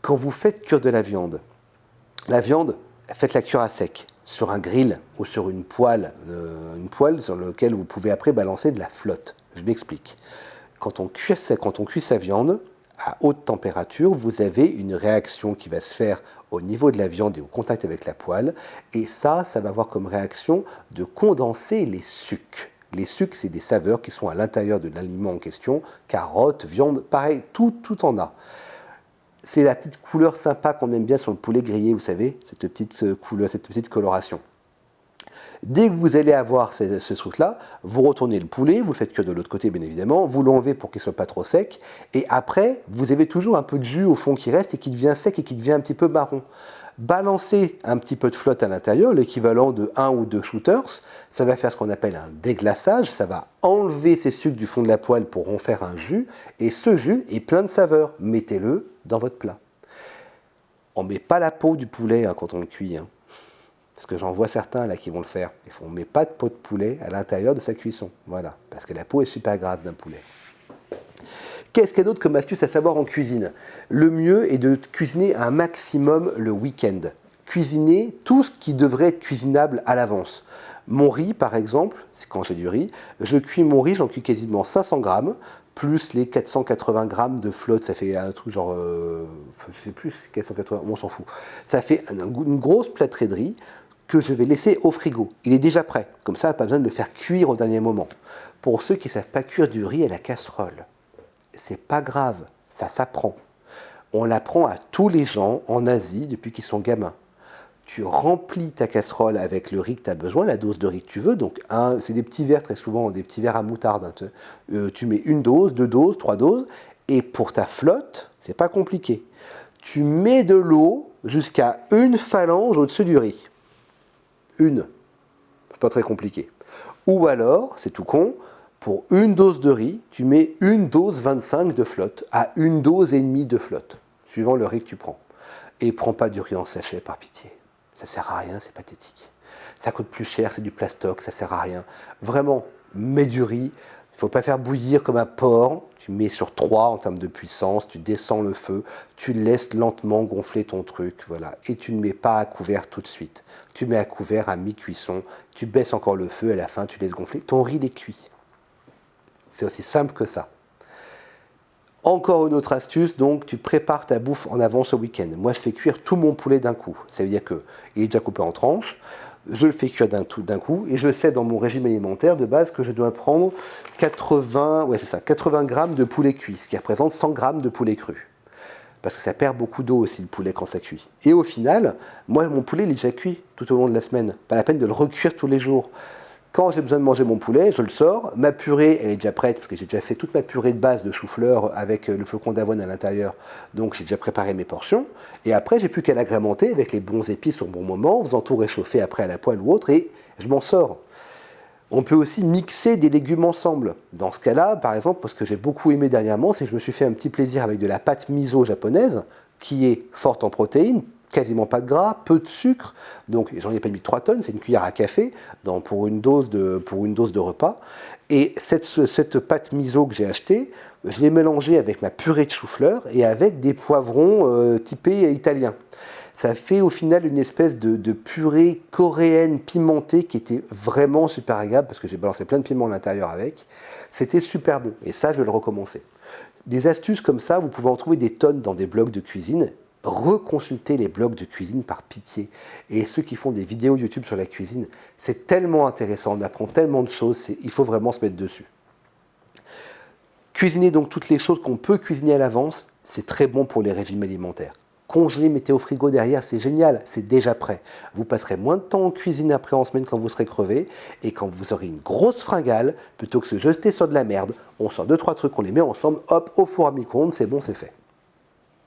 Quand vous faites cuire de la viande, faites-la cuire à sec, sur un grill ou sur une poêle sur laquelle vous pouvez après balancer de la flotte. Je m'explique. Quand on cuit sa viande, à haute température, vous avez une réaction qui va se faire au niveau de la viande et au contact avec la poêle. Et ça va avoir comme réaction de condenser les sucs. Les sucs, c'est des saveurs qui sont à l'intérieur de l'aliment en question. Carottes, viande, pareil, tout en a. C'est la petite couleur sympa qu'on aime bien sur le poulet grillé, vous savez, cette petite couleur, cette petite coloration. Dès que vous allez avoir ce truc-là, vous retournez le poulet, vous le faites cuire de l'autre côté bien évidemment, vous l'enlevez pour qu'il ne soit pas trop sec, et après, vous avez toujours un peu de jus au fond qui reste et qui devient sec et qui devient un petit peu marron. Balancez un petit peu de flotte à l'intérieur, l'équivalent de 1 ou 2 shooters, ça va faire ce qu'on appelle un déglaçage, ça va enlever ces sucres du fond de la poêle pour en faire un jus, et ce jus est plein de saveurs, mettez-le dans votre plat. On ne met pas la peau du poulet quand on le cuit, parce que j'en vois certains là qui vont le faire. On ne met pas de peau de poulet à l'intérieur de sa cuisson. Voilà, parce que la peau est super grasse d'un poulet. Qu'est-ce qu'il y a d'autre comme astuce à savoir en cuisine? Le mieux est de cuisiner un maximum le week-end. Cuisiner tout ce qui devrait être cuisinable à l'avance. Mon riz, par exemple, quand j'ai du riz, je cuis mon riz, j'en cuis quasiment 500 grammes, plus les 480 grammes de flotte, ça fait un truc genre... ça fait plus, 480, on s'en fout. Ça fait une grosse plâtrée de riz que je vais laisser au frigo. Il est déjà prêt. Comme ça, pas besoin de le faire cuire au dernier moment. Pour ceux qui ne savent pas cuire du riz à la casserole, c'est pas grave, ça s'apprend. On l'apprend à tous les gens en Asie depuis qu'ils sont gamins. Tu remplis ta casserole avec le riz que tu as besoin, la dose de riz que tu veux. Donc, c'est des petits verres, très souvent, des petits verres à moutarde. Tu mets 1 dose, 2 doses, 3 doses. Et pour ta flotte, c'est pas compliqué. Tu mets de l'eau jusqu'à 1 phalange au-dessus du riz. C'est pas très compliqué. Ou alors, c'est tout con, pour 1 dose de riz, tu mets 1 dose 25 de flotte à 1 dose et demie de flotte, suivant le riz que tu prends. Et prends pas du riz en sachet, par pitié. Ça sert à rien, c'est pathétique. Ça coûte plus cher, c'est du plastoc, ça sert à rien. Vraiment, mets du riz. Il ne faut pas faire bouillir comme un porc. Tu mets sur 3 en termes de puissance, tu descends le feu, tu laisses lentement gonfler ton truc, voilà. Et tu ne mets pas à couvert tout de suite. Tu mets à couvert à mi-cuisson, tu baisses encore le feu, à la fin tu laisses gonfler. Ton riz est cuit. C'est aussi simple que ça. Encore une autre astuce, donc tu prépares ta bouffe en avance au week-end. Moi, je fais cuire tout mon poulet d'un coup. Ça veut dire qu'il est déjà coupé en tranches. Je le fais cuire d'un coup et je sais dans mon régime alimentaire de base que je dois prendre 80 grammes de poulet cuit, ce qui représente 100 grammes de poulet cru. Parce que ça perd beaucoup d'eau aussi le poulet quand ça cuit. Et au final, moi mon poulet il est déjà cuit tout au long de la semaine. Pas la peine de le recuire tous les jours. Quand j'ai besoin de manger mon poulet, je le sors. Ma purée, elle est déjà prête, parce que j'ai déjà fait toute ma purée de base de chou-fleur avec le flocon d'avoine à l'intérieur. Donc j'ai déjà préparé mes portions. Et après, j'ai plus qu'à l'agrémenter avec les bons épices au bon moment, en faisant tout réchauffer après à la poêle ou autre, et je m'en sors. On peut aussi mixer des légumes ensemble. Dans ce cas-là, par exemple, ce que j'ai beaucoup aimé dernièrement, c'est que je me suis fait un petit plaisir avec de la pâte miso japonaise, qui est forte en protéines, quasiment pas de gras, peu de sucre, donc j'en ai pas mis 3 tonnes, c'est une cuillère à café pour une dose de repas. Et cette pâte miso que j'ai achetée, je l'ai mélangée avec ma purée de chou-fleur et avec des poivrons typés italiens. Ça fait au final une espèce de purée coréenne pimentée qui était vraiment super agréable parce que j'ai balancé plein de piments à l'intérieur avec. C'était super bon et ça, je vais le recommencer. Des astuces comme ça, vous pouvez en trouver des tonnes dans des blogs de cuisine. Reconsultez les blogs de cuisine par pitié. Et ceux qui font des vidéos YouTube sur la cuisine, c'est tellement intéressant, on apprend tellement de choses, il faut vraiment se mettre dessus. Cuisiner donc toutes les choses qu'on peut cuisiner à l'avance, c'est très bon pour les régimes alimentaires. Congeler, mettez au frigo derrière, c'est génial, c'est déjà prêt. Vous passerez moins de temps en cuisine après en semaine quand vous serez crevé, et quand vous aurez une grosse fringale, plutôt que de se jeter sur de la merde, on sort 2-3 trucs, on les met ensemble, hop, au four à micro-ondes, c'est bon, c'est fait.